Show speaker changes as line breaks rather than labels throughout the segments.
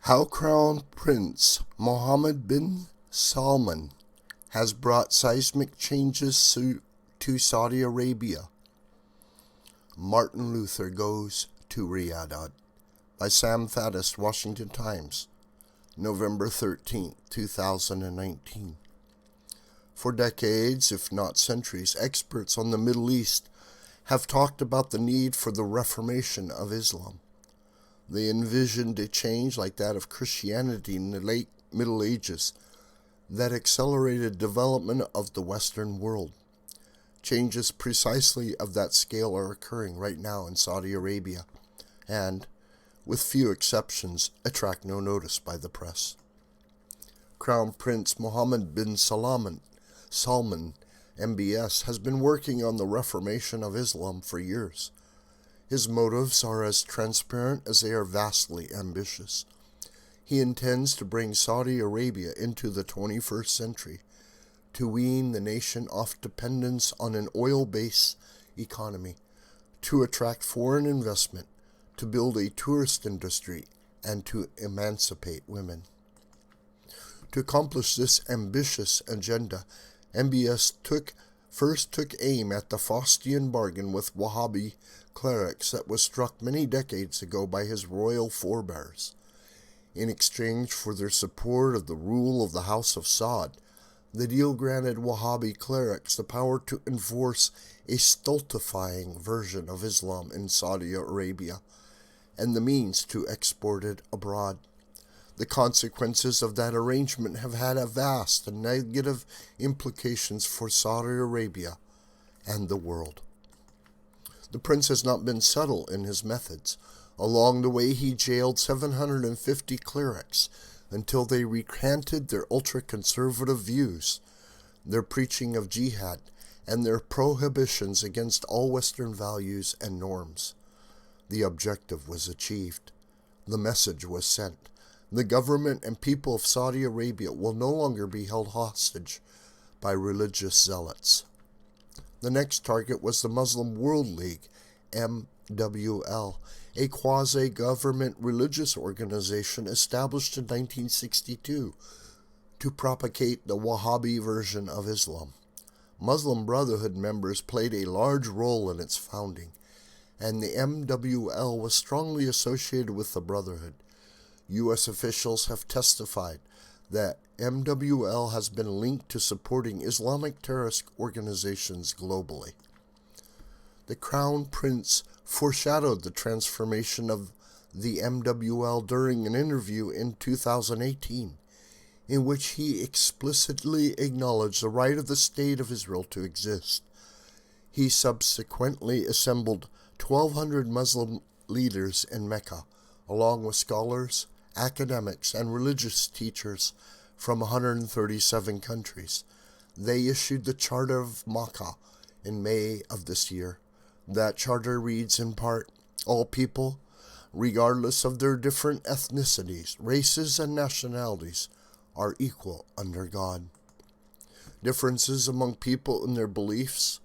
How Crown Prince Mohammed bin Salman has brought seismic changes to Saudi Arabia. Martin Luther goes to Riyadh by Sam Faddis, Washington Times, November 13, 2019. For decades, if not centuries, experts on the Middle East have talked about the need for the reformation of Islam. They envisioned a change like that of Christianity in the late Middle Ages that accelerated development of the Western world. Changes precisely of that scale are occurring right now in Saudi Arabia and, with few exceptions, attract no notice by the press. Crown Prince Mohammed bin Salman, MBS, has been working on the reformation of Islam for years. His motives are as transparent as they are vastly ambitious. He intends to bring Saudi Arabia into the 21st century, to wean the nation off dependence on an oil-based economy, to attract foreign investment, to build a tourist industry, and to emancipate women. To accomplish this ambitious agenda, MBS first took aim at the Faustian bargain with Wahhabi clerics that was struck many decades ago by his royal forebears. In exchange for their support of the rule of the House of Saud, the deal granted Wahhabi clerics the power to enforce a stultifying version of Islam in Saudi Arabia and the means to export it abroad. The consequences of that arrangement have had a vast and negative implications for Saudi Arabia and the world. The prince has not been subtle in his methods. Along the way, he jailed 750 clerics until they recanted their ultra-conservative views, their preaching of jihad, and their prohibitions against all Western values and norms. The objective was achieved. The message was sent. The government and people of Saudi Arabia will no longer be held hostage by religious zealots. The next target was the Muslim World League, MWL, a quasi-government religious organization established in 1962 to propagate the Wahhabi version of Islam. Muslim Brotherhood members played a large role in its founding, and the MWL was strongly associated with the Brotherhood. U.S. officials have testified that MWL has been linked to supporting Islamic terrorist organizations globally. The Crown Prince foreshadowed the transformation of the MWL during an interview in 2018, in which he explicitly acknowledged the right of the State of Israel to exist. He subsequently assembled 1,200 Muslim leaders in Mecca, along with scholars, academics, and religious teachers from 137 countries. They issued the Charter of Makkah in May of this year. That charter reads in part, "All people, regardless of their different ethnicities, races, and nationalities, are equal under God. Differences among people in their beliefs,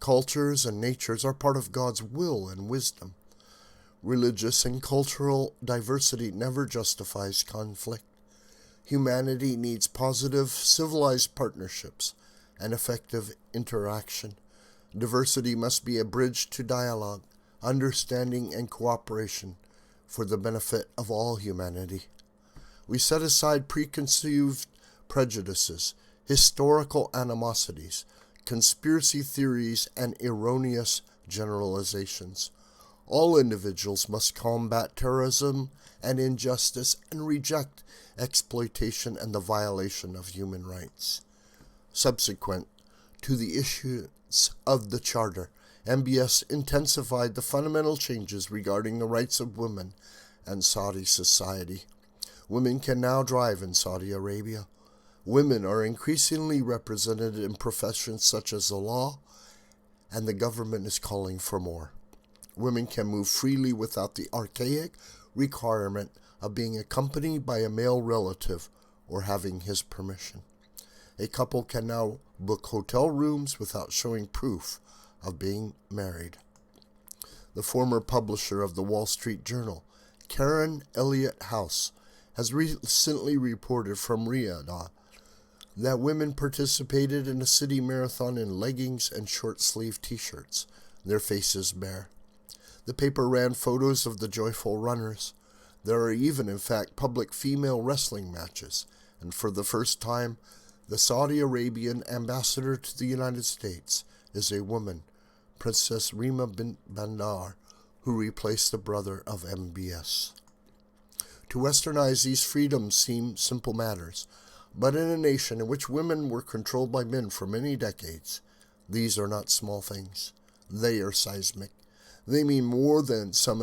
cultures, and natures are part of God's will and wisdom. Religious and cultural diversity never justifies conflict. Humanity needs positive, civilized partnerships and effective interaction. Diversity must be a bridge to dialogue, understanding, and cooperation for the benefit of all humanity. We set aside preconceived prejudices, historical animosities, conspiracy theories, and erroneous generalizations. All individuals must combat terrorism and injustice and reject exploitation and the violation of human rights." Subsequent to the issuance of the Charter, MBS intensified the fundamental changes regarding the rights of women and Saudi society. Women can now drive in Saudi Arabia. Women are increasingly represented in professions such as the law, and the government is calling for more. Women can move freely without the archaic requirement of being accompanied by a male relative or having his permission. A couple can now book hotel rooms without showing proof of being married. The former publisher of the Wall Street Journal, Karen Elliott House, has recently reported from Riyadh that women participated in a city marathon in leggings and short-sleeved t-shirts, their faces bare. The paper ran photos of the joyful runners. There are even, in fact, public female wrestling matches, and for the first time, the Saudi Arabian ambassador to the United States is a woman, Princess Rima bint Bandar, who replaced the brother of MBS. To westernize these freedoms seem simple matters, but in a nation in which women were controlled by men for many decades, these are not small things. They are seismic. They mean more than some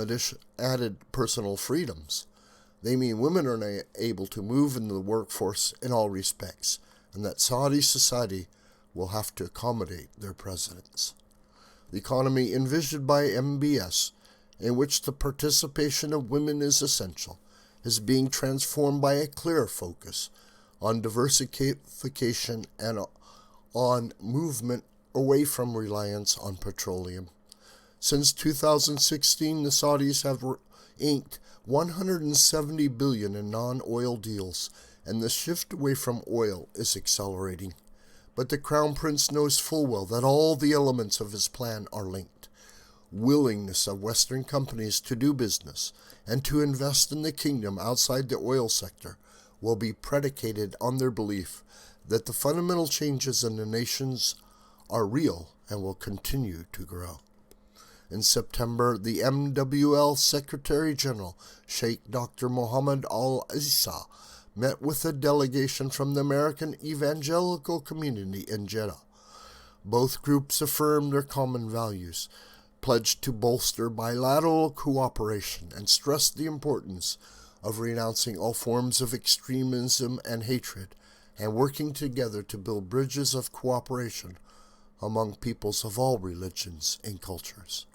added personal freedoms. They mean women are able to move in the workforce in all respects, and that Saudi society will have to accommodate their presidents. The economy envisioned by MBS, in which the participation of women is essential, is being transformed by a clear focus on diversification and on movement away from reliance on petroleum. Since 2016, the Saudis have inked $170 billion in non-oil deals, and the shift away from oil is accelerating. But the Crown Prince knows full well that all the elements of his plan are linked. Willingness of Western companies to do business and to invest in the kingdom outside the oil sector will be predicated on their belief that the fundamental changes in the nations are real and will continue to grow. In September, the MWL Secretary General, Sheikh Dr. Mohammad Al-Issa, met with a delegation from the American evangelical community in Jeddah. Both groups affirmed their common values, pledged to bolster bilateral cooperation, and stressed the importance of renouncing all forms of extremism and hatred, and working together to build bridges of cooperation among peoples of all religions and cultures.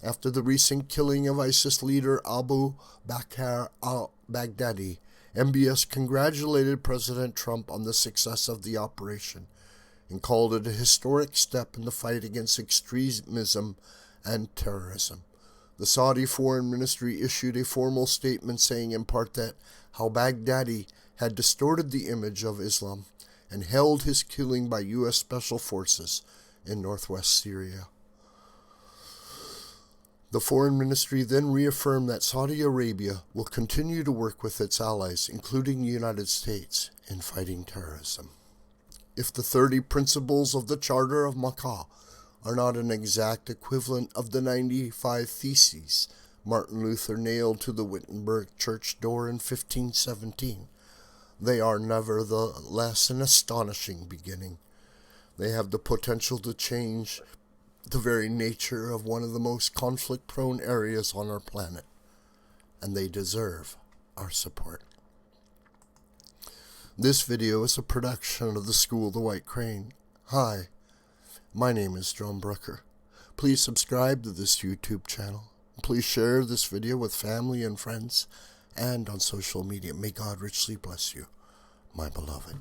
After the recent killing of ISIS leader Abu Bakr al-Baghdadi, MBS congratulated President Trump on the success of the operation and called it a historic step in the fight against extremism and terrorism. The Saudi Foreign Ministry issued a formal statement saying in part that al-Baghdadi had distorted the image of Islam and held his killing by U.S. Special Forces in northwest Syria. The Foreign Ministry then reaffirmed that Saudi Arabia will continue to work with its allies, including the United States, in fighting terrorism. If the 30 principles of the Charter of Makkah are not an exact equivalent of the 95 theses Martin Luther nailed to the Wittenberg church door in 1517, they are nevertheless an astonishing beginning. They have the potential to change the very nature of one of the most conflict-prone areas on our planet, and they deserve our support. This video is a production of the School of the White Crane. Hi, my name is John Brooker. Please subscribe to this YouTube channel. Please share this video with family and friends and on social media. May God richly bless you, my beloved.